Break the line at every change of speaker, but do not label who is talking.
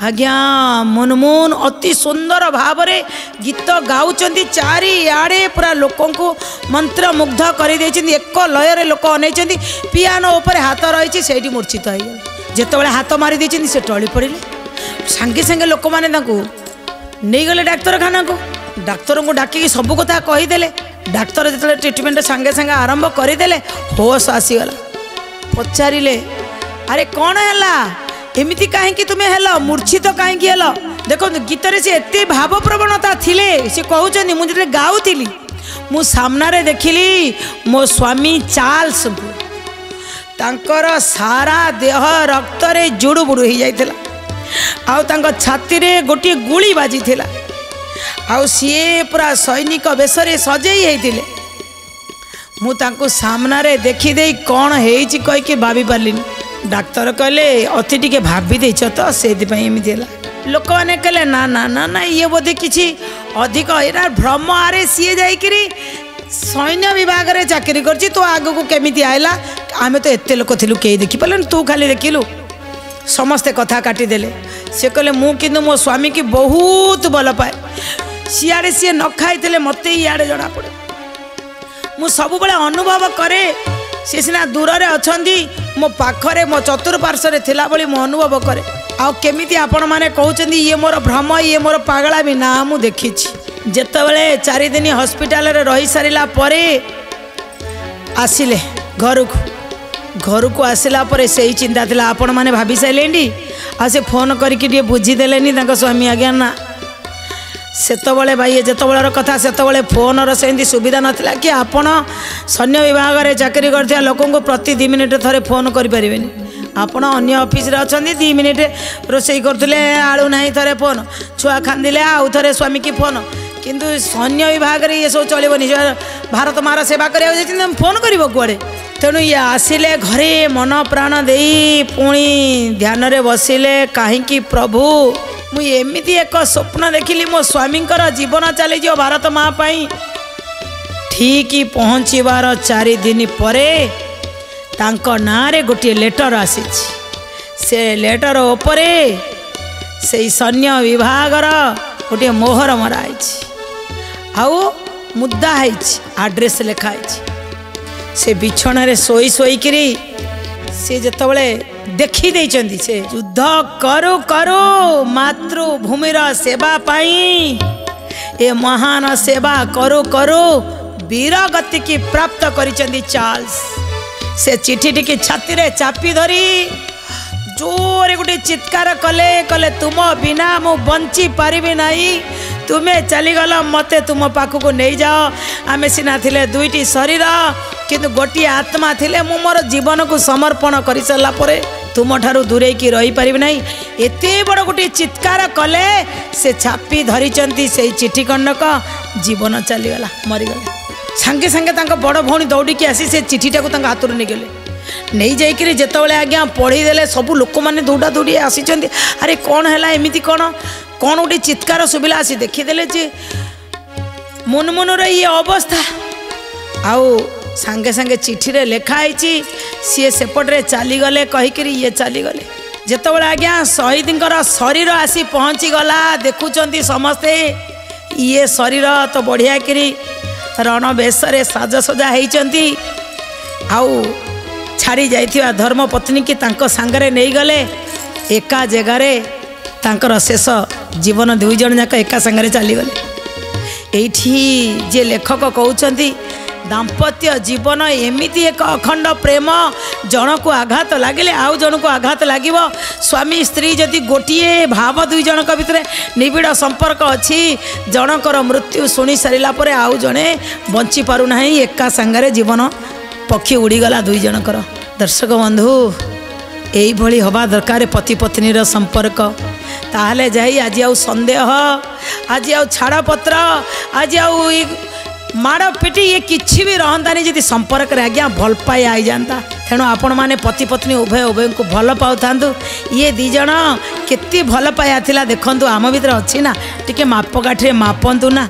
आज्ञा मुनमुन अति सुंदर भाव रे गीत गाउचंदी चारिआडे पूरा लोक मंत्र मुग्ध कर एक लय लोक अनेचंदी पियानो ऊपर हाथ रही से मूर्छित हो जिते हाथ मारी देती से टली पड़े सांगे सांगे लोक मैंने नहीं गले डाक्तरखाना को डाक्तर को डाकिकी सब कथा कहीदे डाक्तर जो ट्रिटमेंट सांगे सांगे आरंभ करदे होश आसीगला पचारे अरे कौन है एमती कहीं तुम्हें हेल मूर्छित कहीं हेल देखो गीत से एत भाव प्रवणता थिले से कहते मुझे गाऊली मु सामने देखिली मो स्वामी चार्ल्स को तांकर सारा देह रक्त रे जुड़ू बुड़ू हो जाइथिला आउ तांको छाती रे गोटे गुली बाजी थिला आउ सीए पूरा सैनिक बेशरे सजेई हेतिले मु तांको सामने रे देखी दे कौन हेइची कहि के भाभी पारलिनी डाक्तर कहले अति टिके भाभी देछ तो से एमती लोक मैंने कहले ना ना ना ना ये बोधे किसी अधिक एरा भ्रम आरे सी जाइकरी सैन्य विभाग रे चाकरी करछि तो आगो को केमिति आइला आमे तो एते लोक थिलु के देखि पलन तू खाली देखिलु समस्ते कथा काटी देले से कहले मु किंतु मो स्वामी की बहुत भल पाए सियाड़े सी न खाइले मते इयाड़े जना पड़े मु सब बळे अनुभव करे सी सीना दूर रे अछंदी मो पाखरे मो चतुर्पार्श्व थिला बळी मो अनुभव करे आ केमिति आपण माने कहउचंदी ये मोर भ्रम ये मोर पागला भी ना मु देखिछि जेतेबेले 4 दिन हॉस्पिटल रे रही सारिला परे आसिले घर को आसिला परे सही चिंता थिला आपण माने भाभी साइलेंडी आ से फोन करके टे बुझी देलेनी तांको स्वामी आज्ञा ना सेतबले भाई जेतबेलर कथा सेतबले फोनर सेंदी सुविधा नथिला कि आपण सैन्य विभाग रे चाकरी करथिया लोकन को प्रति 2 मिनिट थरे फोन करि परिबेनी आपण अन्य ऑफिस रे अछंदी 2 मिनिट रोसई करथले आळू नाही थरे फोन छुआ खांदिले आउ थरे स्वामी की फोन किंतु सैन्य विभाग रे ये सब चलिबनी भारत मार सेवा करिया जे फोन करिवो कुआडे तेणु ये आसिले घरे मन प्राण देई पुणी ध्यान रे बसिले काहेकि प्रभु मु एमिति एक स्वप्न देखिली मो स्वामी जीवन चली जो भारत माँ पाई ठीक पहुँचबार 4 दिन परे तांको नारे गोटे लेटर आसी से लेटर उपरे से सैन्य विभाग गोटे मोहर मराई आउ मुद्दा है आड्रेस लिखाई से बिछण रे सोई सोईकरी से जितेबले देखी देइचंदी से युद्ध करो करो मातृभूमिर सेवा पाई ए महान सेवा करो करो वीर गति की प्राप्त करिचंदी चार्ल्स से चिठी टी छाती रे चापी धरी जोरे गोटे चित्कार कले कले तुम बिना मु बंची पारिबी नाही तुम्हें चलीगल मते तुम पाखक नहीं जाओ आमे सिना थिले 2टी शरीर किंतु गोटे आत्मा थिले मु मोर जीवन को समर्पण कर सारा पर तुम ठारू दूरे की रही पारिबी नाही एते बड़ गोटे चित्कार कले से छापी धरिचंती से चिठी खंडक जीवन चलीगला मरीगले सांगे सांगे तांका बड़ भौणी दौड़िकी आसी से चिठीटा को हाथ नहीं गले नहीं जाइकरी जेतेबेले आज्ञा पढ़ीदेले सबू लोक मैंने दौड़ा दौड़ी आसीचंदी अरे कौन है एमती कौन कौन गोटे चित्कार सुबिला आसी देखीदेले जे मुनमुनर ये अवस्था आउ सांगे सांगे चिठी रे लिखाई सी सेपटे चलीगले कहीकि ये चलीगले जेतेबेले आज्ञा शहीदर शरीर आसी पहुँची गला देखुचंती समस्ते ये शरीर तो बढ़िया करी रण बेशरे साजसजा होती आउ छाड़ी जाइथिबा धर्मपत्नी की तांको सांगरे नहीं गले एका जगार तांकर शेष जीवन 2 जन जाक एका सांगरे चलीगले एठी जे लेखक कहउचंती दाम्पत्य जीवन एमिति एक अखंड प्रेम जन को आघात लगे आउ जन को आघात लगे स्वामी स्त्री जदि गोटे भाव 2 जन भितर निबिड़ संपर्क अच्छी जनकर मृत्यु शुणी सारा पर आउ जड़े बंची पारना एका सांगरे जीवन पक्षी उड़ीगला 2 जनकर दर्शक बंधु यही हवा दरकार पति पत्नी संपर्क ताहले जाई आज आउ संदेह आज आउ छाड़पत्र आज आउ माड़ पिटी ये किसी भी रहतानी जदि संपर्क रे आज्ञा भल पाई आई जाता तेणु आपण मैंने पति पत्नी उभय उभय को भल पाऊ ये 2 जन केते भल पाया देखु आम भीतर अच्छी ना टिके मापकाठी मापंतु ना।